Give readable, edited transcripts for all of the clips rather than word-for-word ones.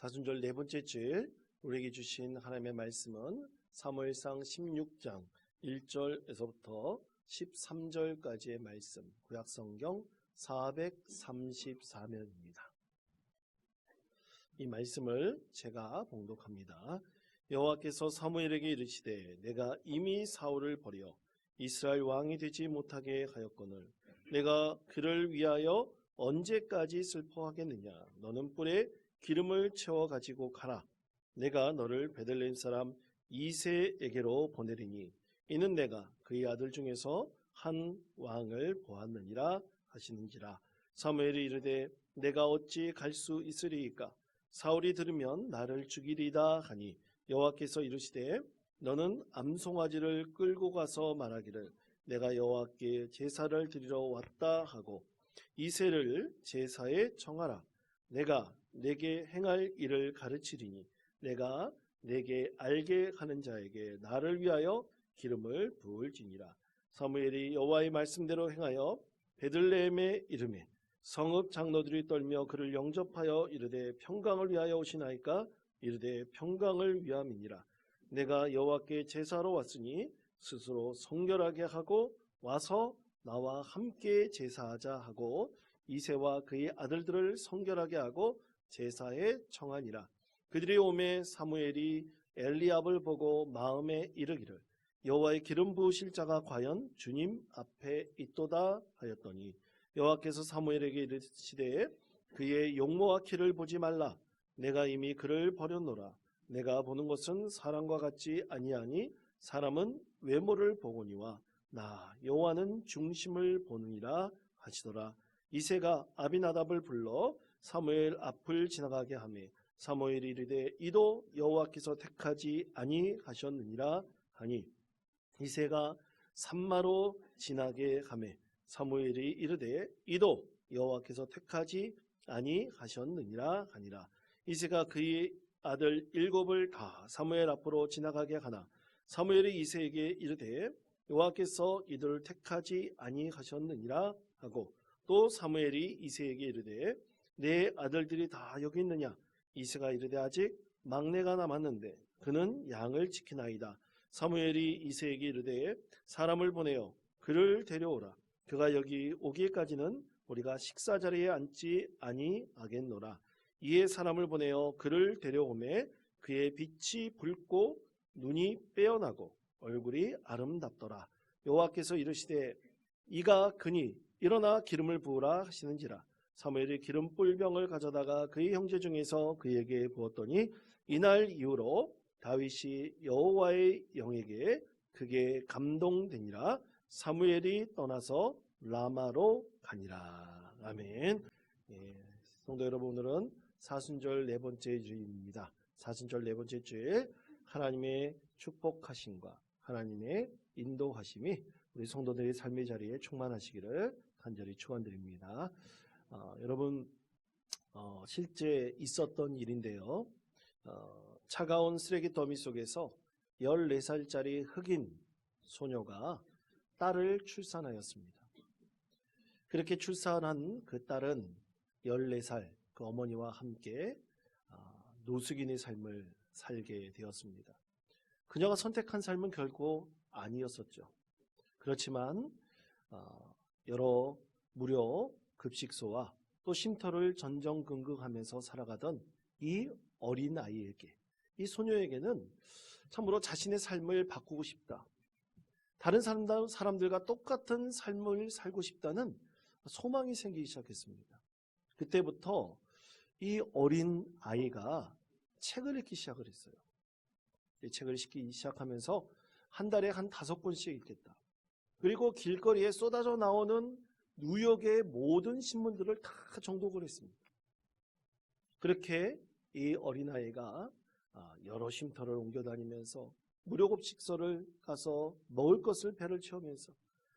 사순절 네 번째 주일 우리에게 주신 하나님의 말씀은 사무엘상 16장 1절에서부터 13절까지의 말씀, 구약성경 434면입니다. 이 말씀을 제가 봉독합니다. 여호와께서 사무엘에게 이르시되 내가 이미 사울을 버려 이스라엘 왕이 되지 못하게 하였거늘 내가 그를 위하여 언제까지 슬퍼하겠느냐. 너는 뿔에 기름을 채워 가지고 가라. 내가 너를 베들레헴 사람 이새에게로 보내리니 이는 내가 그의 아들 중에서 한 왕을 보았느니라 하시는지라. 사무엘이 이르되 내가 어찌 갈 수 있으리이까. 사울이 들으면 나를 죽이리다 하니 여호와께서 이르시되 너는 암송아지를 끌고 가서 말하기를 내가 여호와께 제사를 드리러 왔다 하고 이새를 제사에 청하라. 내가 내게 행할 일을 가르치리니 내가 내게 알게 하는 자에게 나를 위하여 기름을 부을지니라. 사무엘이 여호와의 말씀대로 행하여 베들레헴에 이르매 성읍 장로들이 떨며 그를 영접하여 이르되 평강을 위하여 오시나이까. 이르되 평강을 위함이니라. 내가 여호와께 제사로 왔으니 스스로 성결하게 하고 와서 나와 함께 제사하자 하고 이새와 그의 아들들을 성결하게 하고 제사에 청하니라. 그들이 오매 사무엘이 엘리압을 보고 마음에 이르기를 여호와의 기름 부으실 자가 과연 주님 앞에 있도다 하였더니 여호와께서 사무엘에게 이르시되 그의 용모와 키를 보지 말라. 내가 이미 그를 버렸노라. 내가 보는 것은 사람과 같지 아니하니 사람은 외모를 보거니와 나 여호와는 중심을 보느니라 하시더라. 이새가 아비나답을 불러 사무엘 앞을 지나가게 하매 사무엘이 이르되 이도 여호와께서 택하지 아니하셨느니라 하니 이새가 산마로 지나게 하매 사무엘이 이르되 이도 여호와께서 택하지 아니하셨느니라 하니라. 이새가 그의 아들 7을 다 사무엘 앞으로 지나가게 하나 사무엘이 이새에게 이르되 여호와께서 이들을 택하지 아니하셨느니라 하고 또 사무엘이 이새에게 이르되 내 아들들이 다 여기 있느냐. 이새가 이르되 아직 막내가 남았는데 그는 양을 지키나이다. 사무엘이 이새에게 이르되 사람을 보내어 그를 데려오라. 그가 여기 오기까지는 우리가 식사 자리에 앉지 아니하겠노라. 이에 사람을 보내어 그를 데려오매 그의 빛이 붉고 눈이 빼어나고 얼굴이 아름답더라. 여호와께서 이르시되 이가 그니 일어나 기름을 부으라 하시는지라. 사무엘이 기름 뿔병을 가져다가 그의 형제 중에서 그에게 부었더니 이날 이후로 다윗이 여호와의 영에게 크게 감동되니라. 사무엘이 떠나서 라마로 가니라. 아멘. 성도 여러분, 오늘은 사순절 네 번째 주일입니다. 사순절 네 번째 주일 하나님의 축복하심과 하나님의 인도하심이 우리 성도들의 삶의 자리에 충만하시기를 간절히 축원드립니다. 여러분, 실제 있었던 일인데요. 차가운 쓰레기 더미 속에서 14살짜리 흑인 소녀가 딸을 출산하였습니다. 그렇게 출산한 그 딸은 14살 그 어머니와 함께 노숙인의 삶을 살게 되었습니다. 그녀가 선택한 삶은 결코 아니었었죠. 그렇지만 여러 무료 급식소와 또 쉼터를 전전긍긍하면서 살아가던 이 어린 아이에게, 이 소녀에게는 참으로 자신의 삶을 바꾸고 싶다, 다른 사람들과 똑같은 삶을 살고 싶다는 소망이 생기기 시작했습니다. 그때부터 이 어린 아이가 책을 읽기 시작을 했어요. 이 책을 읽기 시작하면서 한 달에 한 5권씩 읽겠다. 그리고 길거리에 쏟아져 나오는 뉴욕의 모든 신문들을 다 정독을 했습니다. 그렇게 이 어린아이가 여러 쉼터를 옮겨다니면서 무료급식소를 가서 먹을 것을 배를 채우면서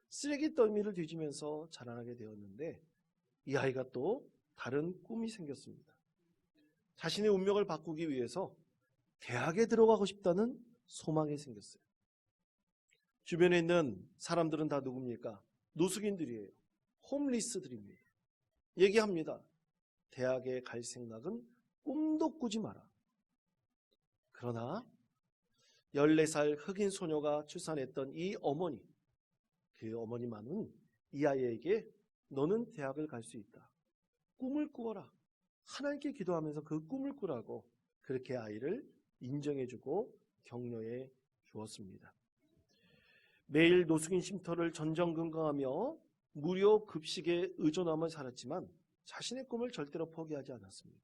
쓰레기 더미를 뒤지면서 자라나게 되었는데 이 아이가 또 다른 꿈이 생겼습니다. 자신의 운명을 바꾸기 위해서 대학에 들어가고 싶다는 소망이 생겼어요. 주변에 있는 사람들은 다 누굽니까? 노숙인들이에요. 홈리스들입니다. 얘기합니다. 대학에 갈 생각은 꿈도 꾸지 마라. 그러나 14살 흑인 소녀가 출산했던 이 어머니, 그 어머니만은 이 아이에게 너는 대학을 갈 수 있다. 꿈을 꾸어라. 하나님께 기도하면서 그 꿈을 꾸라고 그렇게 아이를 인정해주고 격려해 주었습니다. 매일 노숙인 쉼터를 전전긍긍하며 무료 급식에 의존하며 살았지만 자신의 꿈을 절대로 포기하지 않았습니다.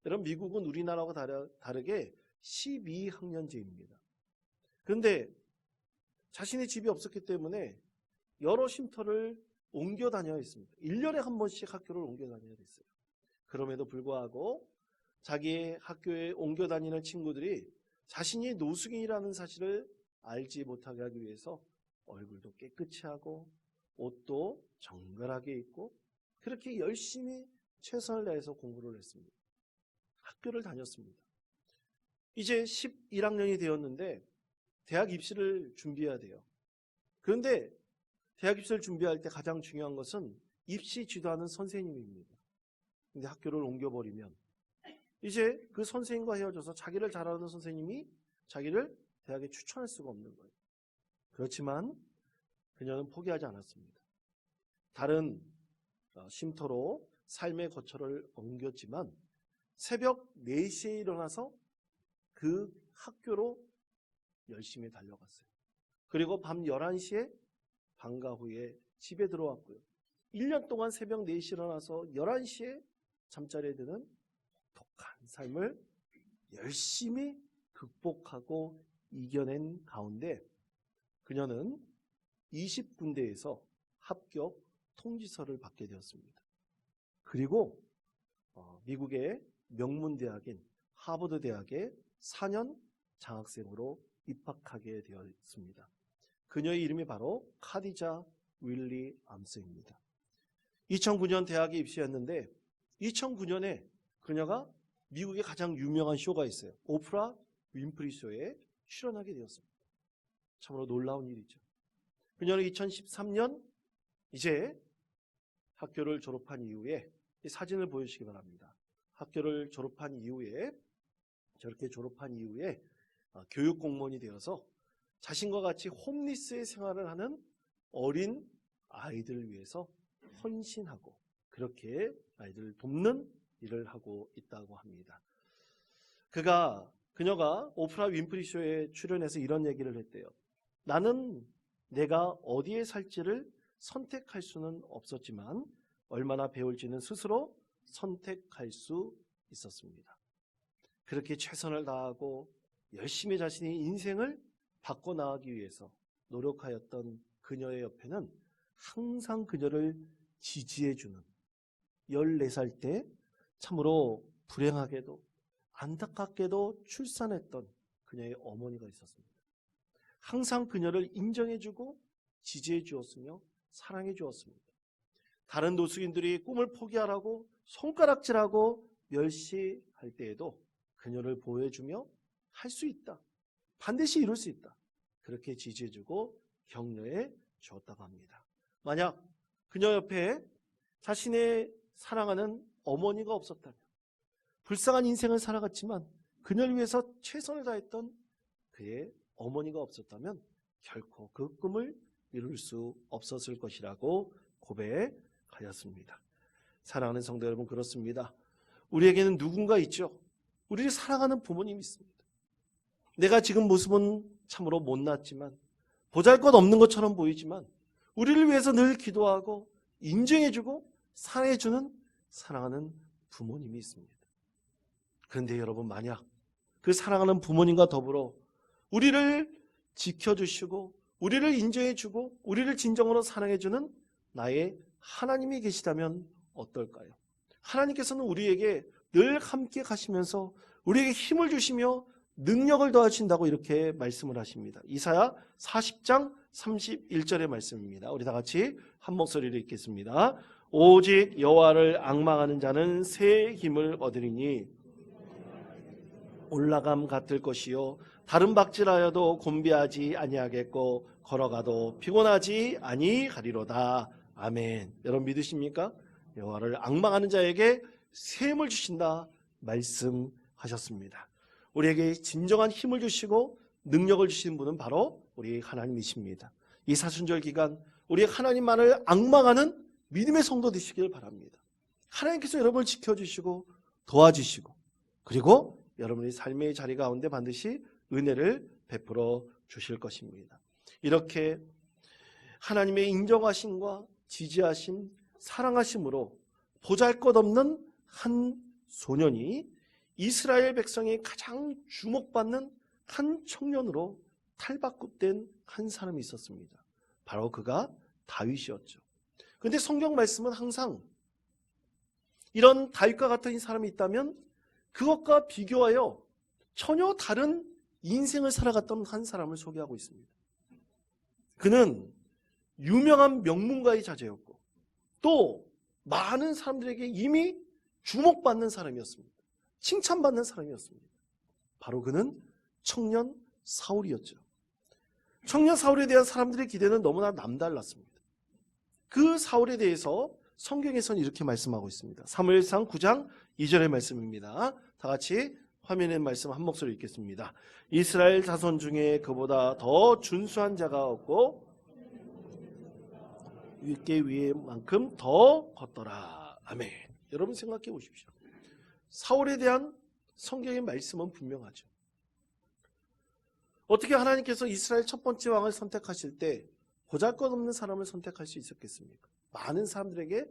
여러분, 미국은 우리나라와 다르게 12학년제입니다. 그런데 자신의 집이 없었기 때문에 여러 쉼터를 옮겨 다녀야 했습니다. 1년에 한 번씩 학교를 옮겨 다녀야 됐어요. 그럼에도 불구하고 자기의 학교에 옮겨 다니는 친구들이 자신이 노숙인이라는 사실을 알지 못하게 하기 위해서 얼굴도 깨끗이 하고 옷도 정갈하게 입고 그렇게 열심히 최선을 다해서 공부를 했습니다. 학교를 다녔습니다. 이제 11학년이 되었는데 대학 입시를 준비해야 돼요. 그런데 대학 입시를 준비할 때 가장 중요한 것은 입시 지도하는 선생님입니다. 근데 학교를 옮겨버리면 이제 그 선생님과 헤어져서 자기를 잘 아는 선생님이 자기를 대학에 추천할 수가 없는 거예요. 그렇지만 그녀는 포기하지 않았습니다. 다른 쉼터로 삶의 거처를 옮겼지만 새벽 4시에 일어나서 그 학교로 열심히 달려갔어요. 그리고 밤 11시에 방과 후에 집에 들어왔고요. 1년 동안 새벽 4시에 일어나서 11시에 잠자리에 드는 독한 삶을 열심히 극복하고 이겨낸 가운데 그녀는 20군데에서 합격 통지서를 받게 되었습니다. 그리고 미국의 명문대학인 하버드 대학에 4년 장학생으로 입학하게 되었습니다. 그녀의 이름이 바로 카디자 윌리 암스입니다. 2009년 대학에 입시했는데 2009년에 그녀가 미국의 가장 유명한 쇼가 있어요. 오프라 윈프리 쇼에 출연하게 되었습니다. 참으로 놀라운 일이죠. 그녀는 2013년 이제 학교를 졸업한 이후에 이 사진을 보여주시기 바랍니다. 학교를 졸업한 이후에 저렇게 졸업한 이후에 교육 공무원이 되어서 자신과 같이 홈리스의 생활을 하는 어린 아이들을 위해서 헌신하고 그렇게 아이들을 돕는 일을 하고 있다고 합니다. 그녀가 오프라 윈프리 쇼에 출연해서 이런 얘기를 했대요. 나는 내가 어디에 살지를 선택할 수는 없었지만 얼마나 배울지는 스스로 선택할 수 있었습니다. 그렇게 최선을 다하고 열심히 자신의 인생을 바꿔나가기 위해서 노력하였던 그녀의 옆에는 항상 그녀를 지지해주는 14살 때 참으로 불행하게도 안타깝게도 출산했던 그녀의 어머니가 있었습니다. 항상 그녀를 인정해주고 지지해 주었으며 사랑해 주었습니다. 다른 노숙인들이 꿈을 포기하라고 손가락질하고 멸시할 때에도 그녀를 보호해주며 할 수 있다. 반드시 이룰 수 있다. 그렇게 지지해주고 격려해 주었다고 합니다. 만약 그녀 옆에 자신의 사랑하는 어머니가 없었다면 불쌍한 인생을 살아갔지만 그녀를 위해서 최선을 다했던 그의 어머니가 없었다면 결코 그 꿈을 이룰 수 없었을 것이라고 고백하였습니다. 사랑하는 성도 여러분, 그렇습니다. 우리에게는 누군가 있죠. 우리를 사랑하는 부모님이 있습니다. 내가 지금 모습은 참으로 못났지만 보잘것없는 것처럼 보이지만 우리를 위해서 늘 기도하고 인정해주고 사랑해주는 사랑하는 부모님이 있습니다. 그런데 여러분, 만약 그 사랑하는 부모님과 더불어 우리를 지켜주시고 우리를 인정해주고 우리를 진정으로 사랑해주는 나의 하나님이 계시다면 어떨까요? 하나님께서는 우리에게 늘 함께 가시면서 우리에게 힘을 주시며 능력을 더하신다고 이렇게 말씀을 하십니다. 이사야 40장 31절의 말씀입니다. 우리 다 같이 한 목소리로 읽겠습니다. 오직 여호와를 앙망하는 자는 새 힘을 얻으리니 올라감 같을 것이요 다른 박질하여도 곤비하지 아니하겠고 걸어가도 피곤하지 아니하리로다. 아멘. 여러분 믿으십니까? 여호와를 앙망하는 자에게 새 힘을 주신다, 말씀하셨습니다. 우리에게 진정한 힘을 주시고 능력을 주시는 분은 바로 우리 하나님이십니다. 이 사순절 기간 우리 하나님만을 앙망하는 믿음의 성도 되시길 바랍니다. 하나님께서 여러분을 지켜주시고 도와주시고 그리고 여러분의 삶의 자리 가운데 반드시 은혜를 베풀어 주실 것입니다. 이렇게 하나님의 인정하심과 지지하심, 사랑하심으로 보잘것없는 한 소년이 이스라엘 백성이 가장 주목받는 한 청년으로 탈바꿈된 한 사람이 있었습니다. 바로 그가 다윗이었죠. 그런데 성경 말씀은 항상 이런 다윗과 같은 사람이 있다면 그것과 비교하여 전혀 다른 인생을 살아갔던 한 사람을 소개하고 있습니다. 그는 유명한 명문가의 자제였고 또 많은 사람들에게 이미 주목받는 사람이었습니다. 칭찬받는 사람이었습니다. 바로 그는 청년 사울이었죠. 청년 사울에 대한 사람들의 기대는 너무나 남달랐습니다. 그 사울에 대해서 성경에서는 이렇게 말씀하고 있습니다. 사무엘상 9장 2절의 말씀입니다. 다 같이 화면에 말씀 한 목소리 읽겠습니다. 이스라엘 자손 중에 그보다 더 준수한 자가 없고 위께 위에만큼 더 걷더라. 아멘. 여러분 생각해 보십시오. 사울에 대한 성경의 말씀은 분명하죠. 어떻게 하나님께서 이스라엘 첫 번째 왕을 선택하실 때 보잘것없는 사람을 선택할 수 있었겠습니까? 많은 사람들에게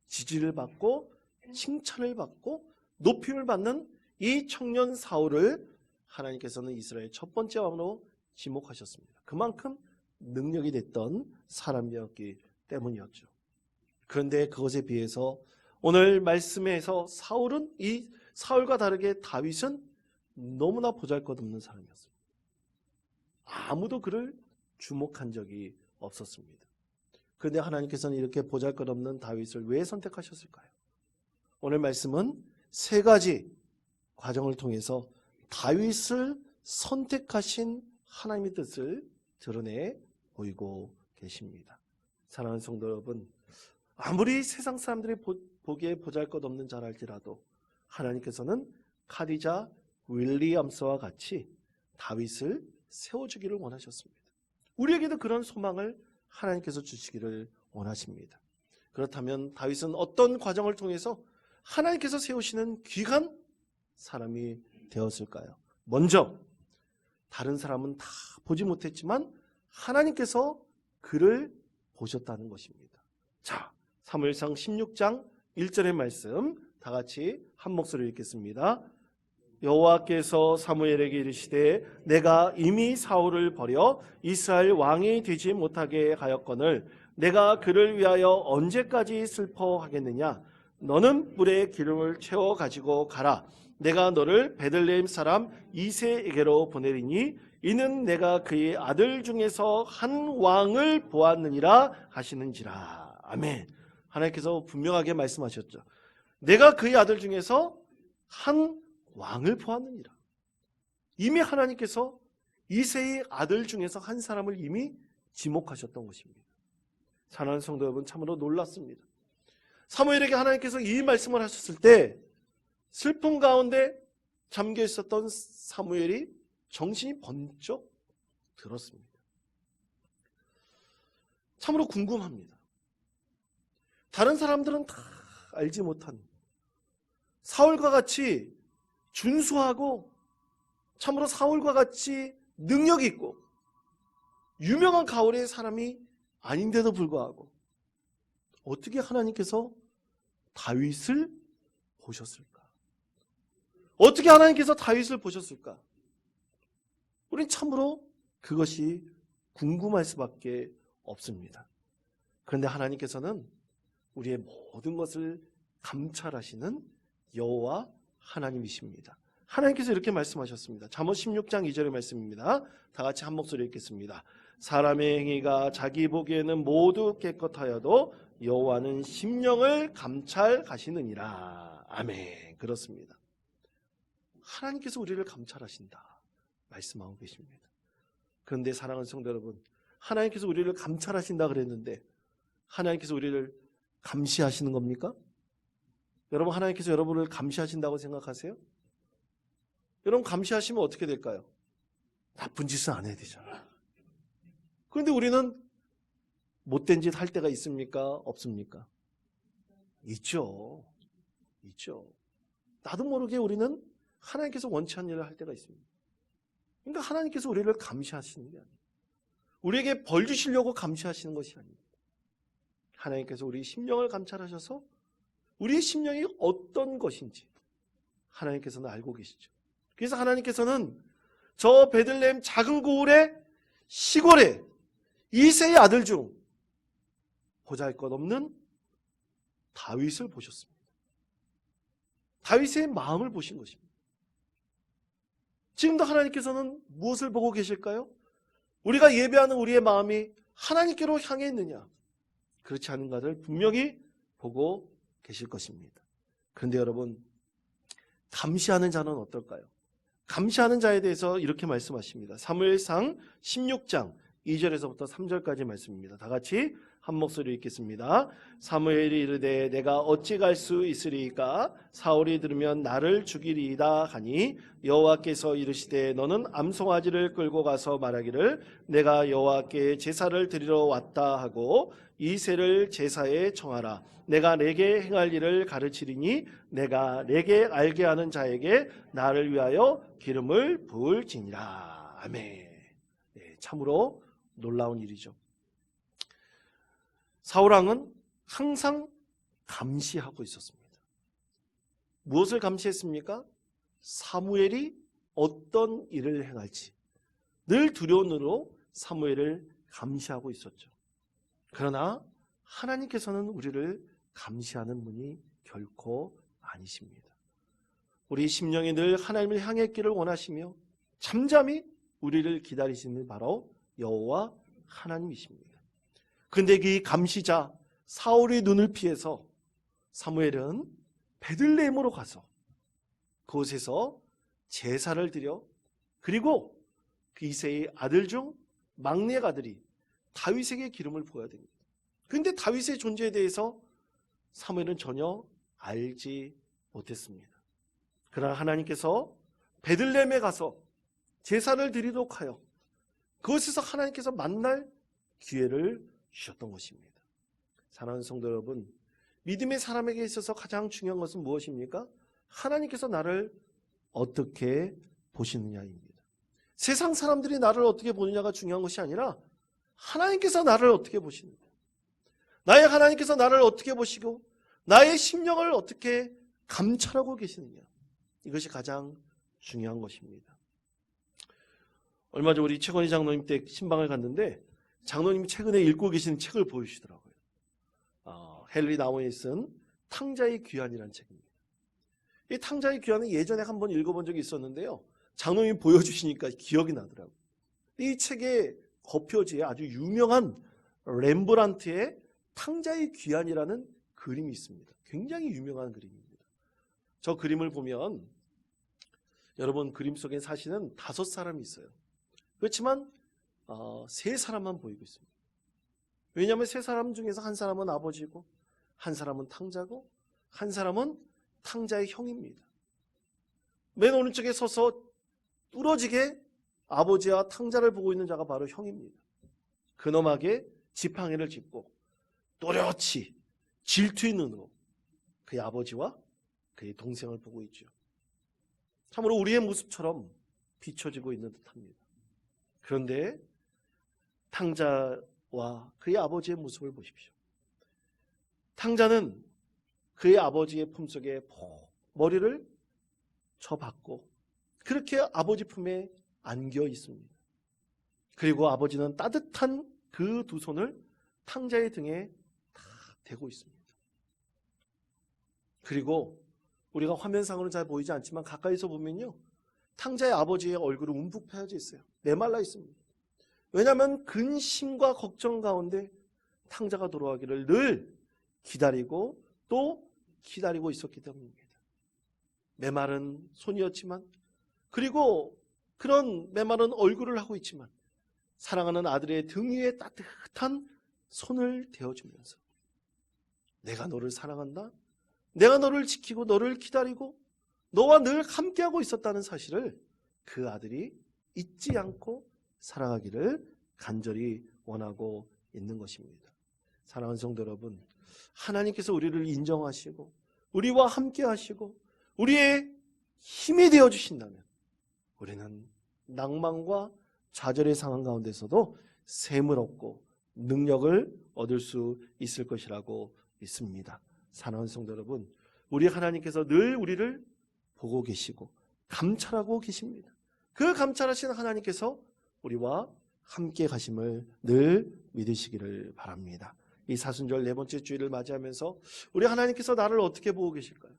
지지를 받고 칭찬을 받고 높임을 받는 이 청년 사울을 하나님께서는 이스라엘 첫 번째 왕으로 지목하셨습니다. 그만큼 능력이 됐던 사람이었기 때문이었죠. 그런데 그것에 비해서 오늘 말씀에서 이 사울과 다르게 다윗은 너무나 보잘것없는 사람이었습니다. 아무도 그를 주목한 적이 없었습니다. 그런데 하나님께서는 이렇게 보잘것없는 다윗을 왜 선택하셨을까요? 오늘 말씀은 세 가지 과정을 통해서 다윗을 선택하신 하나님의 뜻을 드러내 보이고 계십니다. 사랑하는 성도 여러분, 아무리 세상 사람들이 보기에 보잘것없는 자랄지라도 하나님께서는 카디자 윌리엄스와 같이 다윗을 세워주기를 원하셨습니다. 우리에게도 그런 소망을 하나님께서 주시기를 원하십니다. 그렇다면 다윗은 어떤 과정을 통해서 하나님께서 세우시는 귀한 사람이 되었을까요? 먼저 다른 사람은 다 보지 못했지만 하나님께서 그를 보셨다는 것입니다. 자, 사무엘상 16장 1절의 말씀 다 같이 한 목소리로 읽겠습니다. 여호와께서 사무엘에게 이르시되 내가 이미 사울을 버려 이스라엘 왕이 되지 못하게 하였거늘 내가 그를 위하여 언제까지 슬퍼하겠느냐? 너는 뿔에 기름을 채워 가지고 가라. 내가 너를 베들레헴 사람 이새에게로 보내리니 이는 내가 그의 아들 중에서 한 왕을 보았느니라 하시는지라. 아멘. 하나님께서 분명하게 말씀하셨죠. 내가 그의 아들 중에서 한 왕을 보았느니라. 이미 하나님께서 이새의 아들 중에서 한 사람을 이미 지목하셨던 것입니다. 사랑하는 성도 여러분, 참으로 놀랐습니다. 사무엘에게 하나님께서 이 말씀을 하셨을 때 슬픔 가운데 잠겨 있었던 사무엘이 정신이 번쩍 들었습니다. 참으로 궁금합니다. 다른 사람들은 다 알지 못한 사울과 같이 준수하고 참으로 사울과 같이 능력이 있고 유명한 가을의 사람이 아닌데도 불구하고 어떻게 하나님께서 다윗을 보셨을까? 어떻게 하나님께서 다윗을 보셨을까? 우린 참으로 그것이 궁금할 수밖에 없습니다. 그런데 하나님께서는 우리의 모든 것을 감찰하시는 여호와 하나님이십니다. 하나님께서 이렇게 말씀하셨습니다. 잠언 16장 2절의 말씀입니다. 다 같이 한 목소리 읽겠습니다. 사람의 행위가 자기 보기에는 모두 깨끗하여도 여호와는 심령을 감찰하시느니라. 아멘. 그렇습니다. 하나님께서 우리를 감찰하신다 말씀하고 계십니다. 그런데 사랑하는 성도 여러분, 하나님께서 우리를 감찰하신다 그랬는데 하나님께서 우리를 감시하시는 겁니까? 여러분, 하나님께서 여러분을 감시하신다고 생각하세요? 여러분, 감시하시면 어떻게 될까요? 나쁜 짓은 안 해야 되잖아. 그런데 우리는 못된 짓 할 때가 있습니까? 없습니까? 있죠. 있죠. 나도 모르게 우리는 하나님께서 원치 않는 일을 할 때가 있습니다. 그러니까 하나님께서 우리를 감시하시는 게 아니에요. 우리에게 벌 주시려고 감시하시는 것이 아닙니다. 하나님께서 우리 심령을 감찰하셔서 우리의 심령이 어떤 것인지 하나님께서는 알고 계시죠. 그래서 하나님께서는 저 베들레헴 작은 고을의 시골에 이새의 아들 중 보잘것없는 다윗을 보셨습니다. 다윗의 마음을 보신 것입니다. 지금도 하나님께서는 무엇을 보고 계실까요? 우리가 예배하는 우리의 마음이 하나님께로 향해 있느냐, 그렇지 않은가를 분명히 보고 계실 것입니다. 그런데 여러분, 감시하는 자는 어떨까요? 감시하는 자에 대해서 이렇게 말씀하십니다. 사무엘상 16장 2절에서부터 3절까지 말씀입니다. 다 같이 한 목소리 읽겠습니다. 사무엘이 이르되 내가 어찌 갈 수 있으리이까? 사울이 들으면 나를 죽이리이다 하니 여호와께서 이르시되 너는 암송아지를 끌고 가서 말하기를 내가 여호와께 제사를 드리러 왔다 하고 이새를 제사에 청하라. 내가 내게 행할 일을 가르치리니 내가 내게 알게 하는 자에게 나를 위하여 기름을 부을지니라. 아멘. 네, 참으로 놀라운 일이죠. 사울왕은 항상 감시하고 있었습니다. 무엇을 감시했습니까? 사무엘이 어떤 일을 행할지 늘 두려운 눈으로 사무엘을 감시하고 있었죠. 그러나 하나님께서는 우리를 감시하는 분이 결코 아니십니다. 우리 심령이 늘 하나님을 향했기를 원하시며 잠잠히 우리를 기다리시는 바로 여호와 하나님이십니다. 그런데 이 감시자 사울의 눈을 피해서 사무엘은 베들레헴으로 가서 그곳에서 제사를 드려, 그리고 그 이새의 아들 중 막내 아들이 다윗에게 기름을 부어야 됩니다. 그런데 다윗의 존재에 대해서 사무엘은 전혀 알지 못했습니다. 그러나 하나님께서 베들레헴에 가서 제사를 드리도록 하여 그곳에서 하나님께서 만날 기회를 주셨던 것입니다. 사랑하는 성도 여러분, 믿음의 사람에게 있어서 가장 중요한 것은 무엇입니까? 하나님께서 나를 어떻게 보시느냐입니다. 세상 사람들이 나를 어떻게 보느냐가 중요한 것이 아니라 하나님께서 나를 어떻게 보시느냐, 나의 하나님께서 나를 어떻게 보시고 나의 심령을 어떻게 감찰하고 계시느냐, 이것이 가장 중요한 것입니다. 얼마 전 우리 최건희 장로님 때 신방을 갔는데 장로님이 최근에 읽고 계시는 책을 보여주시더라고요. 헨리 나원이 쓴 탕자의 귀환이라는 책입니다. 이 탕자의 귀환은 예전에 한번 읽어본 적이 있었는데요, 장로님이 보여주시니까 기억이 나더라고요. 이 책의 겉표지에 아주 유명한 렘브란트의 탕자의 귀환이라는 그림이 있습니다. 굉장히 유명한 그림입니다. 저 그림을 보면 여러분, 그림 속에 사실은 5사람이 있어요. 그렇지만 3사람만 보이고 있습니다. 왜냐하면 3사람 중에서 한 사람은 아버지고, 한 사람은 탕자고, 한 사람은 탕자의 형입니다. 맨 오른쪽에 서서 뚫어지게 아버지와 탕자를 보고 있는 자가 바로 형입니다. 근엄하게 지팡이를 짚고 또렷이 질투의 눈으로 그의 아버지와 그의 동생을 보고 있죠. 참으로 우리의 모습처럼 비춰지고 있는 듯합니다. 그런데 탕자와 그의 아버지의 모습을 보십시오. 탕자는 그의 아버지의 품속에 머리를 쳐박고 그렇게 아버지 품에 안겨 있습니다. 그리고 아버지는 따뜻한 그 두 손을 탕자의 등에 다 대고 있습니다. 그리고 우리가 화면상으로는 잘 보이지 않지만 가까이서 보면요, 탕자의 아버지의 얼굴은 움푹 패여져 있어요. 메말라 있습니다. 왜냐하면 근심과 걱정 가운데 탕자가 돌아가기를 늘 기다리고 또 기다리고 있었기 때문입니다. 메마른 손이었지만, 그리고 그런 메마른 얼굴을 하고 있지만 사랑하는 아들의 등 위에 따뜻한 손을 대어주면서 내가 너를 사랑한다, 내가 너를 지키고 너를 기다리고 너와 늘 함께하고 있었다는 사실을 그 아들이 잊지 않고 살아가기를 간절히 원하고 있는 것입니다. 사랑하는 성도 여러분, 하나님께서 우리를 인정하시고 우리와 함께 하시고 우리의 힘이 되어 주신다면 우리는 낭만과 좌절의 상황 가운데서도 샘을 얻고 능력을 얻을 수 있을 것이라고 믿습니다. 사랑하는 성도 여러분, 우리 하나님께서 늘 우리를 보고 계시고 감찰하고 계십니다. 그 감찰하신 하나님께서 우리와 함께 가심을 늘 믿으시기를 바랍니다. 이 사순절 네 번째 주일을 맞이하면서 우리 하나님께서 나를 어떻게 보고 계실까요?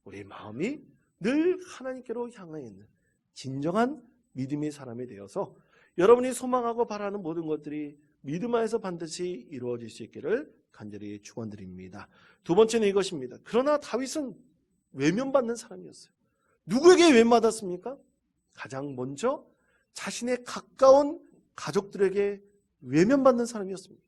우리 마음이 늘 하나님께로 향해 있는 진정한 믿음의 사람이 되어서 여러분이 소망하고 바라는 모든 것들이 믿음 안에서 반드시 이루어질 수 있기를 간절히 축원드립니다. 두 번째는 이것입니다. 그러나 다윗은 외면받는 사람이었어요. 누구에게 외면받았습니까? 가장 먼저 자신의 가까운 가족들에게 외면받는 사람이었습니다.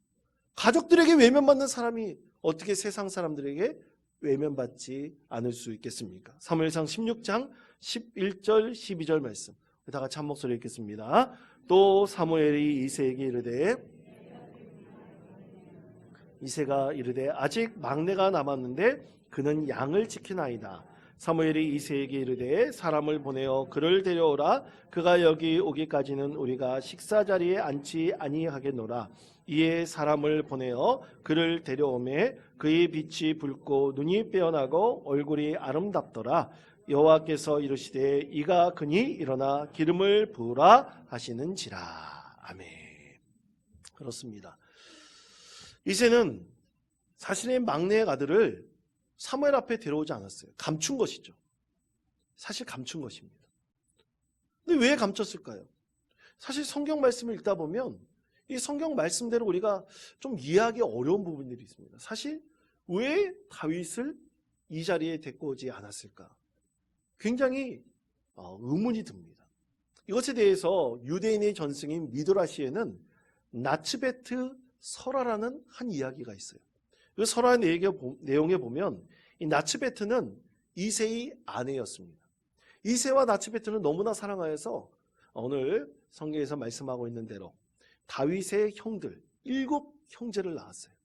가족들에게 외면받는 사람이 어떻게 세상 사람들에게 외면받지 않을 수 있겠습니까? 사무엘상 16장 11절 12절 말씀 다 같이 한 목소리 읽겠습니다. 또 사무엘이 이새에게 이르되 이새가 이르되 아직 막내가 남았는데 그는 양을 지키나이다. 사무엘이 이새에게 이르되 사람을 보내어 그를 데려오라. 그가 여기 오기까지는 우리가 식사 자리에 앉지 아니하겠노라. 이에 사람을 보내어 그를 데려오매 그의 빛이 붉고 눈이 빼어나고 얼굴이 아름답더라. 여호와께서 이르시되 이가 그니 일어나 기름을 부으라 하시는지라. 아멘. 그렇습니다. 이새는 자신의 막내 아들을 사무엘 앞에 데려오지 않았어요. 감춘 것이죠. 사실 감춘 것입니다. 근데 왜 감췄을까요? 사실 성경 말씀을 읽다 보면 이 성경 말씀대로 우리가 좀 이해하기 어려운 부분들이 있습니다. 사실 왜 다윗을 이 자리에 데리고 오지 않았을까? 굉장히 의문이 듭니다. 이것에 대해서 유대인의 전승인 미드라시에는 나츠베트 설화라는 한 이야기가 있어요. 그 설화의 내용에 보면 이 나츠베트는 이새의 아내였습니다. 이새와 나츠베트는 너무나 사랑하여서 오늘 성경에서 말씀하고 있는 대로 다윗의 형들 7 형제를 낳았어요.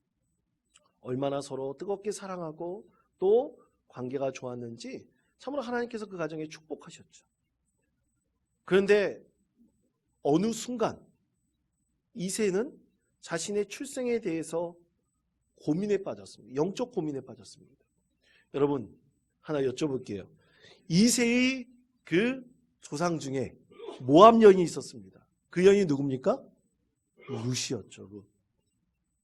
얼마나 서로 뜨겁게 사랑하고 또 관계가 좋았는지 참으로 하나님께서 그 가정에 축복하셨죠. 그런데 어느 순간 이새는 자신의 출생에 대해서 고민에 빠졌습니다. 영적 고민에 빠졌습니다. 여러분 하나 여쭤볼게요. 이새의 그 조상 중에 모압 여인이 있었습니다. 그 여인이 누굽니까? 룻이었죠. 룻.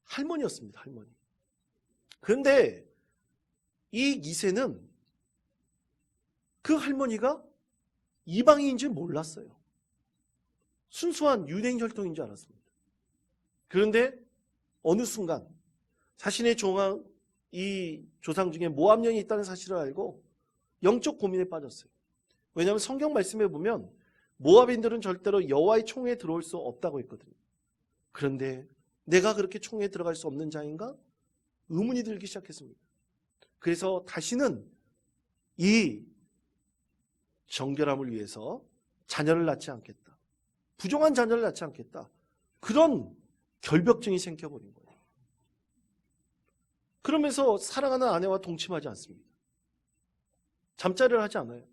할머니였습니다. 할머니. 그런데 이 이새는 그 할머니가 이방인인 줄 몰랐어요. 순수한 유대인 혈통인 줄 알았습니다. 그런데 어느 순간 자신의 이 조상 중에 모압 여인이 있다는 사실을 알고 영적 고민에 빠졌어요. 왜냐하면 성경 말씀에 보면 모압인들은 절대로 여호와의 총회에 들어올 수 없다고 했거든요. 그런데 내가 그렇게 총회에 들어갈 수 없는 자인가? 의문이 들기 시작했습니다. 그래서 다시는 이 정결함을 위해서 자녀를 낳지 않겠다. 부정한 자녀를 낳지 않겠다. 그런 결벽증이 생겨버린 거예요. 그러면서 사랑하는 아내와 동침하지 않습니다. 잠자리를 하지 않아요.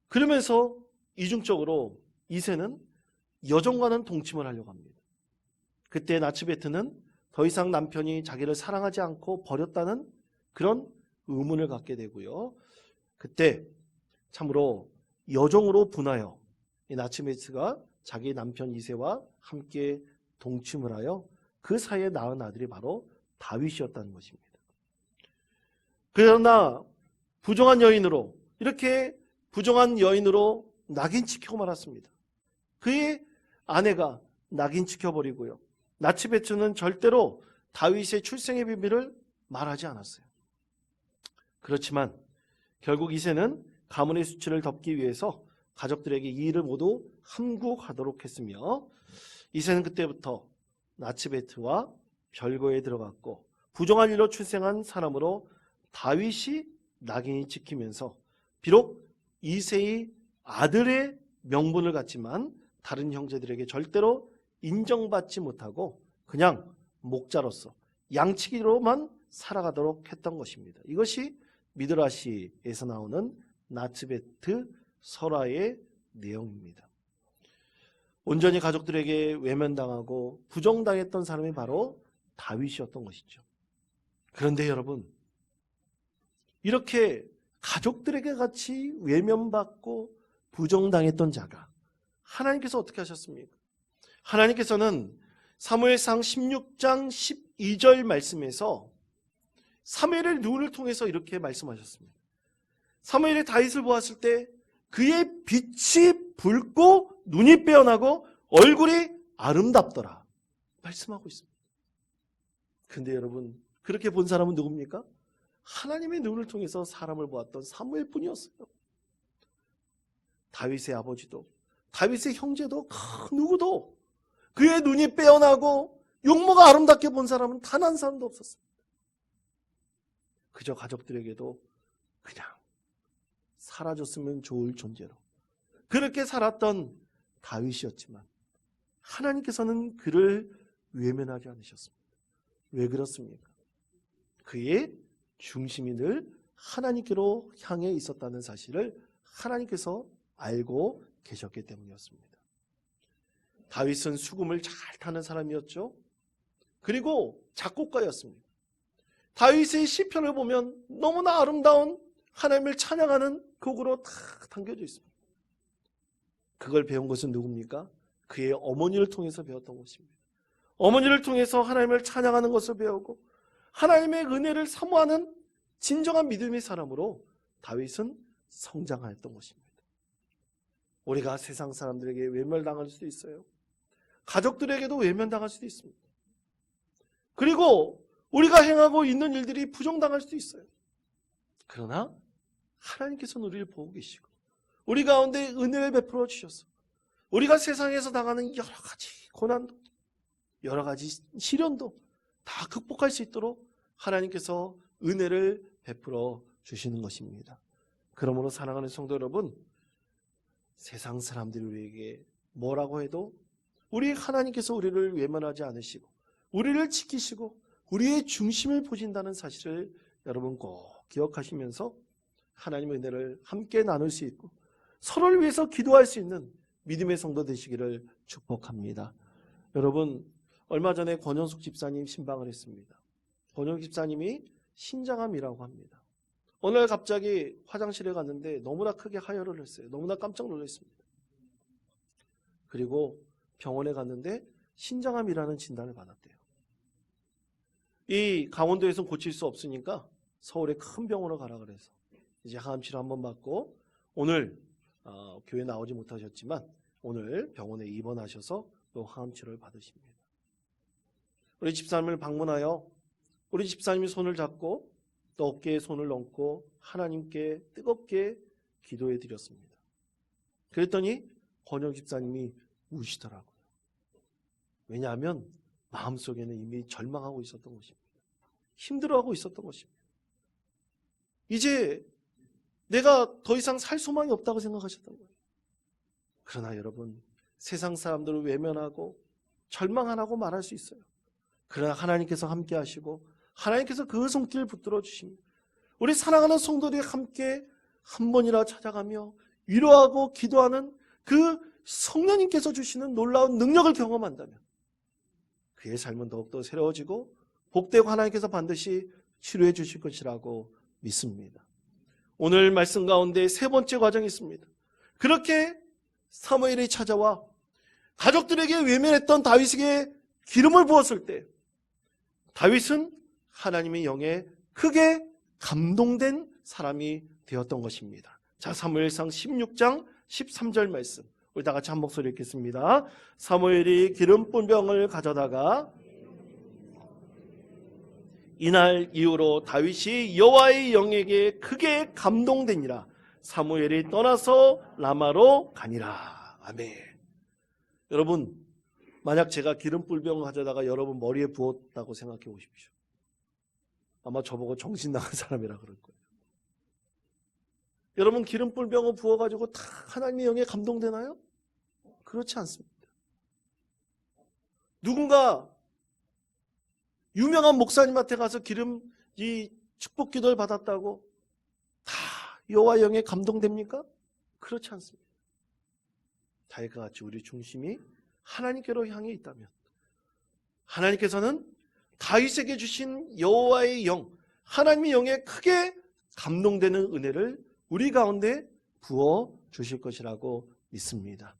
그러면서 이중적으로 이새는 여종과는 동침을 하려고 합니다. 그때 나츠베트는 더 이상 남편이 자기를 사랑하지 않고 버렸다는 그런 의문을 갖게 되고요. 그때 참으로 여종으로 분하여 이 나츠베트가 자기 남편 이새와 함께 동침을 하여 그 사이에 낳은 아들이 바로 다윗이었다는 것입니다. 그러나 이렇게 부정한 여인으로 낙인 찍히고 말았습니다. 그의 아내가 낙인 찍혀버리고요. 나츠베트는 절대로 다윗의 출생의 비밀을 말하지 않았어요. 그렇지만 결국 이새는 가문의 수치를 덮기 위해서 가족들에게 이 일을 모두 함구하도록 했으며 이새는 그때부터 나츠베트와 별거에 들어갔고 부정한 일로 출생한 사람으로 다윗이 낙인이 찍히면서 비록 이새의 아들의 명분을 갖지만 다른 형제들에게 절대로 인정받지 못하고 그냥 목자로서 양치기로만 살아가도록 했던 것입니다. 이것이 미드라시에서 나오는 나츠베트 설화의 내용입니다. 온전히 가족들에게 외면당하고 부정당했던 사람이 바로 다윗이었던 것이죠. 그런데 여러분, 이렇게 가족들에게 같이 외면받고 부정당했던 자가 하나님께서 어떻게 하셨습니까? 하나님께서는 사무엘상 16장 12절 말씀에서 사무엘의 눈을 통해서 이렇게 말씀하셨습니다. 사무엘이 다윗을 보았을 때 그의 빛이 붉고 눈이 빼어나고 얼굴이 아름답더라 말씀하고 있습니다. 근데 여러분, 그렇게 본 사람은 누굽니까? 하나님의 눈을 통해서 사람을 보았던 사무엘뿐이었어요. 다윗의 아버지도 다윗의 형제도 누구도 그의 눈이 빼어나고 용모가 아름답게 본 사람은 단 한 사람도 없었습니다. 그저 가족들에게도 그냥 사라졌으면 좋을 존재로 그렇게 살았던 다윗이었지만 하나님께서는 그를 외면하지 않으셨습니다. 왜 그렇습니까? 그의 중심이 늘 하나님께로 향해 있었다는 사실을 하나님께서 알고 계셨기 때문이었습니다. 다윗은 수금을 잘 타는 사람이었죠. 그리고 작곡가였습니다. 다윗의 시편을 보면 너무나 아름다운 하나님을 찬양하는 곡으로 다 담겨져 있습니다. 그걸 배운 것은 누굽니까? 그의 어머니를 통해서 배웠던 것입니다. 어머니를 통해서 하나님을 찬양하는 것을 배우고 하나님의 은혜를 사모하는 진정한 믿음의 사람으로 다윗은 성장하였던 것입니다. 우리가 세상 사람들에게 외면당할 수도 있어요. 가족들에게도 외면당할 수도 있습니다. 그리고 우리가 행하고 있는 일들이 부정당할 수도 있어요. 그러나 하나님께서는 우리를 보고 계시고 우리 가운데 은혜를 베풀어 주셔서 우리가 세상에서 당하는 여러 가지 고난도 여러 가지 시련도 다 극복할 수 있도록 하나님께서 은혜를 베풀어 주시는 것입니다. 그러므로 사랑하는 성도 여러분, 세상 사람들이 우리에게 뭐라고 해도 우리 하나님께서 우리를 외면하지 않으시고 우리를 지키시고 우리의 중심을 보신다는 사실을 여러분 꼭 기억하시면서 하나님의 은혜를 함께 나눌 수 있고 서로를 위해서 기도할 수 있는 믿음의 성도 되시기를 축복합니다. 여러분, 얼마 전에 권현숙 집사님 신방을 했습니다. 권현숙 집사님이 신장암이라고 합니다. 어느 날 갑자기 화장실에 갔는데 너무나 크게 하혈을 했어요. 너무나 깜짝 놀랐습니다. 그리고 병원에 갔는데 신장암이라는 진단을 받았대요. 이 강원도에서는 고칠 수 없으니까 서울의 큰 병원으로 가라 그래서 이제 항암 치료 한번 받고 오늘 교회 나오지 못하셨지만 오늘 병원에 입원하셔서 또 항암 치료를 받으십니다. 우리 집사님을 방문하여 우리 집사님이 손을 잡고 또 어깨에 손을 얹고 하나님께 뜨겁게 기도해 드렸습니다. 그랬더니 권영 집사님이 우시더라고요. 왜냐하면 마음속에는 이미 절망하고 있었던 것입니다. 힘들어하고 있었던 것입니다. 이제 내가 더 이상 살 소망이 없다고 생각하셨던 거예요. 그러나 여러분, 세상 사람들을 외면하고 절망 안 하고 말할 수 있어요. 그러나 하나님께서 함께 하시고 하나님께서 그 손길을 붙들어 주십니다. 우리 사랑하는 성도들이 함께 한 번이라 찾아가며 위로하고 기도하는 그 성령님께서 주시는 놀라운 능력을 경험한다면 그의 삶은 더욱더 새로워지고 복되고 하나님께서 반드시 치료해 주실 것이라고 믿습니다. 오늘 말씀 가운데 세 번째 과정이 있습니다. 그렇게 사무엘이 찾아와 가족들에게 외면했던 다윗에게 기름을 부었을 때 다윗은 하나님의 영에 크게 감동된 사람이 되었던 것입니다. 자, 사무엘상 16장 13절 말씀 우리 다 같이 한 목소리 읽겠습니다. 사무엘이 기름 뿜은 병을 가져다가 이날 이후로 다윗이 여호와의 영에게 크게 감동되니라. 사무엘이 떠나서 라마로 가니라. 아멘. 여러분, 만약 제가 기름 뿔병을 가져다가 여러분 머리에 부었다고 생각해 보십시오. 아마 저보고 정신 나간 사람이라 그럴 거예요. 여러분 기름불 병을 부어가지고 다 하나님의 영에 감동되나요? 그렇지 않습니다. 누군가 유명한 목사님한테 가서 이 축복 기도를 받았다고 다 여호와 영에 감동됩니까? 그렇지 않습니다. 다윗과 같이 우리 중심이 하나님께로 향해 있다면 하나님께서는 다윗에게 주신 여호와의 영, 하나님의 영에 크게 감동되는 은혜를 우리 가운데 부어 주실 것이라고 믿습니다.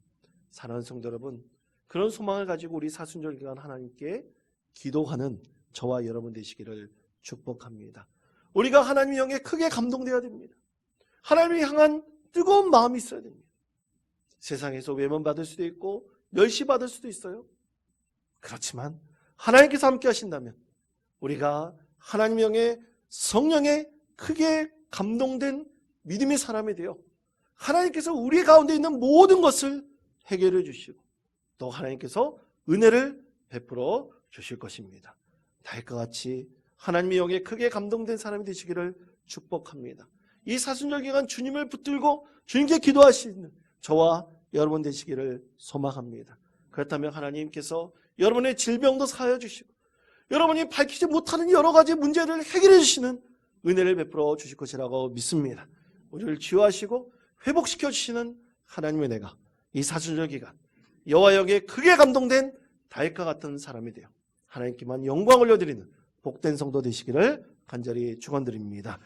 사랑하는 성도 여러분, 그런 소망을 가지고 우리 사순절 기간 하나님께 기도하는 저와 여러분 되시기를 축복합니다. 우리가 하나님의 영에 크게 감동되어야 됩니다. 하나님을 향한 뜨거운 마음이 있어야 됩니다. 세상에서 외면받을 수도 있고 멸시받을 수도 있어요. 그렇지만 하나님께서 함께 하신다면 우리가 하나님의 영에 성령에 크게 감동된 믿음의 사람이 되어 하나님께서 우리 가운데 있는 모든 것을 해결해 주시고 또 하나님께서 은혜를 베풀어 주실 것입니다. 다윗과 같이 하나님의 영에 크게 감동된 사람이 되시기를 축복합니다. 이 사순절 기간 주님을 붙들고 주님께 기도할 수 있는 저와 여러분 되시기를 소망합니다. 그렇다면 하나님께서 여러분의 질병도 사하여 주시고 여러분이 밝히지 못하는 여러 가지 문제를 해결해 주시는 은혜를 베풀어 주실 것이라고 믿습니다. 우리를 치유하시고 회복시켜 주시는 하나님의 은혜가 이 사순절 기간 여호와 영에 크게 감동된 다윗과 같은 사람이 되어 하나님께만 영광을 올려드리는 복된 성도 되시기를 간절히 축원드립니다.